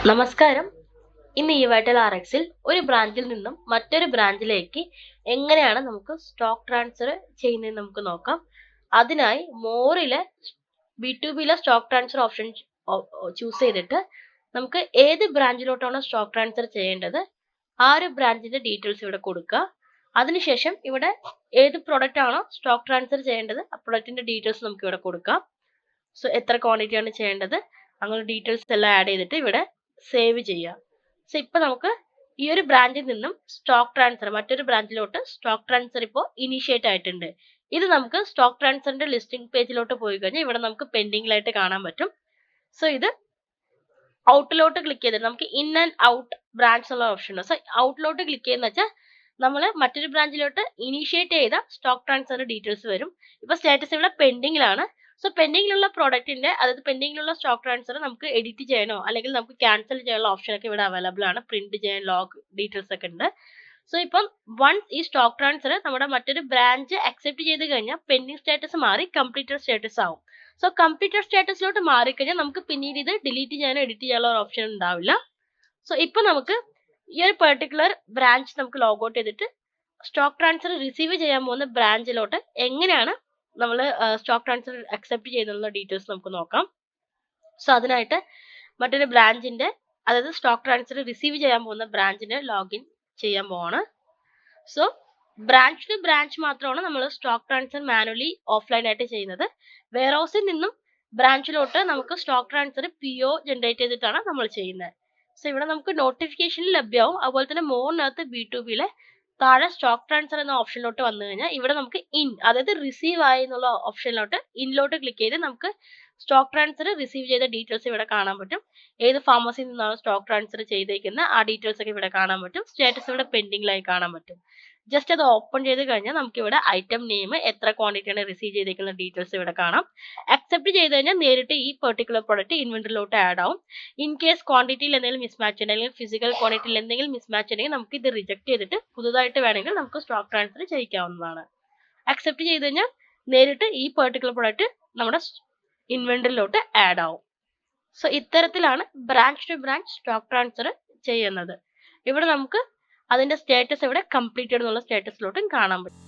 നമസ്കാരം. ഇന്ന് ഇവൈറ്റൽ ആർഎക്സിൽ ഒരു ബ്രാഞ്ചിൽ നിന്നും മറ്റൊരു ബ്രാഞ്ചിലേക്ക് എങ്ങനെയാണ് നമുക്ക് സ്റ്റോക്ക് ട്രാൻസ്ഫർ ചെയ്യുന്നത് നമുക്ക് നോക്കാം. അതിനായി മോറിലെ B2Bയിലെ സ്റ്റോക്ക് ട്രാൻസ്ഫർ ഓപ്ഷൻ ചൂസ് ചെയ്തിട്ട് നമുക്ക് ഏത് ബ്രാഞ്ചിലോട്ടാണോ സ്റ്റോക്ക് ട്രാൻസ്ഫർ ചെയ്യേണ്ടത് ആ ഒരു ബ്രാഞ്ചിന്റെ ഡീറ്റെയിൽസ് ഇവിടെ കൊടുക്കുക. അതിനുശേഷം ഇവിടെ ഏത് പ്രൊഡക്റ്റ് ആണോ സ്റ്റോക്ക് ട്രാൻസ്ഫർ ചെയ്യേണ്ടത് ആ പ്രൊഡക്റ്റിന്റെ ഡീറ്റെയിൽസ് നമുക്ക് ഇവിടെ കൊടുക്കാം. സോ എത്ര ക്വാണ്ടിറ്റി ആണ് ചെയ്യേണ്ടത് അങ്ങനെ ഡീറ്റെയിൽസ് എല്ലാം ആഡ് ചെയ്തിട്ട് ഇവിടെ സേവ് ചെയ്യാം. സോ ഇപ്പൊ നമുക്ക് ഈ ഒരു ബ്രാഞ്ചിൽ നിന്നും സ്റ്റോക്ക് ട്രാൻസ്ഫർ മറ്റൊരു ബ്രാഞ്ചിലോട്ട് സ്റ്റോക്ക് ട്രാൻസ്ഫർ ഇപ്പോൾ ഇനീഷ്യേറ്റ് ആയിട്ടുണ്ട്. ഇത് നമുക്ക് സ്റ്റോക്ക് ട്രാൻസ്ഫറിന്റെ ലിസ്റ്റിംഗ് പേജിലോട്ട് പോയി കഴിഞ്ഞാൽ ഇവിടെ നമുക്ക് പെൻഡിങ്ങിലായിട്ട് കാണാൻ പറ്റും. സോ ഇത് ഔട്ടിലോട്ട് ക്ലിക്ക് ചെയ്തിട്ട് നമുക്ക് ഇൻ ആൻഡ് ഔട്ട് ബ്രാഞ്ച് എന്നുള്ള ഓപ്ഷൻ ഉണ്ട്. സോ ഔട്ടിലോട്ട് ക്ലിക്ക് ചെയ്യുന്ന വെച്ചാൽ നമ്മൾ മറ്റൊരു ബ്രാഞ്ചിലോട്ട് ഇനീഷ്യേറ്റ് ചെയ്ത സ്റ്റോക്ക് ട്രാൻസ്ഫറിന്റെ ഡീറ്റെയിൽസ് വരും. ഇപ്പൊ സ്റ്റാറ്റസ് ഇവിടെ പെൻഡിങ്ങിലാണ്. സോ പെൻഡിങ്ങിലുള്ള പ്രോഡക്റ്റിന്റെ അതായത് പെൻഡിങ്ങിലുള്ള സ്റ്റോക്ക് ട്രാൻസ്ഫർ നമുക്ക് എഡിറ്റ് ചെയ്യാനോ അല്ലെങ്കിൽ നമുക്ക് ക്യാൻസൽ ചെയ്യാനുള്ള ഓപ്ഷൻ ഒക്കെ ഇവിടെ അവൈലബിൾ ആണ്. പ്രിന്റ് ചെയ്യാൻ ലോഗ് ഡീറ്റെയിൽസ് ഒക്കെ ഉണ്ട്. സോ ഇപ്പം വൺസ് ഈ സ്റ്റോക്ക് ട്രാൻസ്ഫർ നമ്മുടെ മറ്റൊരു ബ്രാഞ്ച് അക്സെപ്റ്റ് ചെയ്ത് കഴിഞ്ഞാൽ പെൻഡിങ് സ്റ്റാറ്റസ് മാറി കംപ്ലീറ്റഡ് സ്റ്റാറ്റസ് ആവും. സോ കംപ്ലീറ്റഡ് സ്റ്റാറ്റസിലോട്ട് മാറിക്കഴിഞ്ഞാൽ നമുക്ക് പിന്നീട് ഇത് ഡിലീറ്റ് ചെയ്യാനോ എഡിറ്റ് ചെയ്യാനോ ഒരു ഓപ്ഷൻ ഉണ്ടാവില്ല. സോ ഇപ്പൊ നമുക്ക് ഈ ഒരു പെർട്ടിക്കുലർ ബ്രാഞ്ച് നമുക്ക് ലോഗൗട്ട് ചെയ്തിട്ട് സ്റ്റോക്ക് ട്രാൻസ്ഫർ റിസീവ് ചെയ്യാൻ പോകുന്ന ബ്രാഞ്ചിലോട്ട് എങ്ങനെയാണ് നമ്മൾ സ്റ്റോക്ക് ട്രാൻസ്ഫർ അക്സെപ്റ്റ് ചെയ്യുന്നുള്ള ഡീറ്റെയിൽസ് നമുക്ക് നോക്കാം. സോ അതിനായിട്ട് മറ്റൊരു ബ്രാഞ്ചിന്റെ അതായത് സ്റ്റോക്ക് ട്രാൻസ്ഫർ റിസീവ് ചെയ്യാൻ പോകുന്ന ബ്രാഞ്ചിന്റെ ലോഗിൻ ചെയ്യാൻ പോവാണ്. സോ ബ്രാഞ്ച് ടു ബ്രാഞ്ച് മാത്രമാണ് നമ്മൾ സ്റ്റോക്ക് ട്രാൻസ്ഫർ മാനുവലി ഓഫ്ലൈൻ ആയിട്ട് ചെയ്യുന്നത്. വെയർ ഹൗസിൽ നിന്നും ബ്രാഞ്ചിലോട്ട് നമുക്ക് സ്റ്റോക്ക് ട്രാൻസ്ഫർ PO ജനറേറ്റ് ചെയ്തിട്ടാണ് നമ്മൾ ചെയ്യുന്നത്. സോ ഇവിടെ നമുക്ക് നോട്ടിഫിക്കേഷൻ ലഭ്യമാവും. അതുപോലെ തന്നെ മോറിനകത്ത് B2Bയിലെ താഴെ സ്റ്റോക്ക് ട്രാൻസ്ഫർ എന്ന ഓപ്ഷനിലോട്ട് വന്നു കഴിഞ്ഞാൽ ഇവിടെ നമുക്ക് ഇൻ അതായത് റിസീവ് ആയി എന്നുള്ള ഓപ്ഷനിലോട്ട് ഇന്നിലോട്ട് ക്ലിക്ക് ചെയ്ത് നമുക്ക് സ്റ്റോക്ക് ട്രാൻസ്ഫർ റിസീവ് ചെയ്ത ഡീറ്റെയിൽസ് ഇവിടെ കാണാൻ പറ്റും. ഏത് ഫാർമസിയിൽ നിന്നാണ് സ്റ്റോക്ക് ട്രാൻസ്ഫർ ചെയ്തേക്കുന്നത് ആ ഡീറ്റെയിൽസ് ഒക്കെ ഇവിടെ കാണാൻ പറ്റും. സ്റ്റാറ്റസ് ഇവിടെ പെൻഡിങ്ങിലായി കാണാൻ പറ്റും. ജസ്റ്റ് അത് ഓപ്പൺ ചെയ്ത് കഴിഞ്ഞാൽ നമുക്ക് ഇവിടെ ഐറ്റം നെയിം എത്ര ക്വാണ്ടിറ്റിയാണ് റിസീവ് ചെയ്തേക്കുന്ന ഡീറ്റെയിൽസ് ഇവിടെ കാണാം. അക്സെപ്റ്റ് ചെയ്ത് കഴിഞ്ഞാൽ നേരിട്ട് ഈ പെർട്ടിക്കുലർ പ്രോഡക്റ്റ് ഇൻവെന്ററിലോട്ട് ആഡ് ആവും. ഇൻ കേസ് ക്വാണ്ടിറ്റിയിൽ എന്തെങ്കിലും മിസ്മാച്ച് ഉണ്ടെങ്കിൽ ഫിസിക്കൽ ക്വാണ്ടിറ്റിയിൽ എന്തെങ്കിലും മിസ്മാച്ച് ഉണ്ടെങ്കിൽ നമുക്ക് ഇത് റിജക്ട് ചെയ്തിട്ട് പുതുതായിട്ട് വേണമെങ്കിൽ നമുക്ക് സ്റ്റോക്ക് ട്രാൻസ്ഫർ ചെയ്യിക്കാവുന്നതാണ്. അക്സെപ്റ്റ് ചെയ്ത് കഴിഞ്ഞാൽ നേരിട്ട് ഈ പെർട്ടിക്കുലർ പ്രോഡക്റ്റ് നമ്മുടെ ഇൻവെന്ററിലോട്ട് ആഡ് ആവും. സോ ഇത്തരത്തിലാണ് branch to branch stock transfer ചെയ്യുന്നത്. ഇവിടെ നമുക്ക് അതിന്റെ സ്റ്റാറ്റസ് ഇവിടെ കംപ്ലീറ്റഡ് എന്നുള്ള സ്റ്റാറ്റസിലോട്ടും കാണാൻ പറ്റും.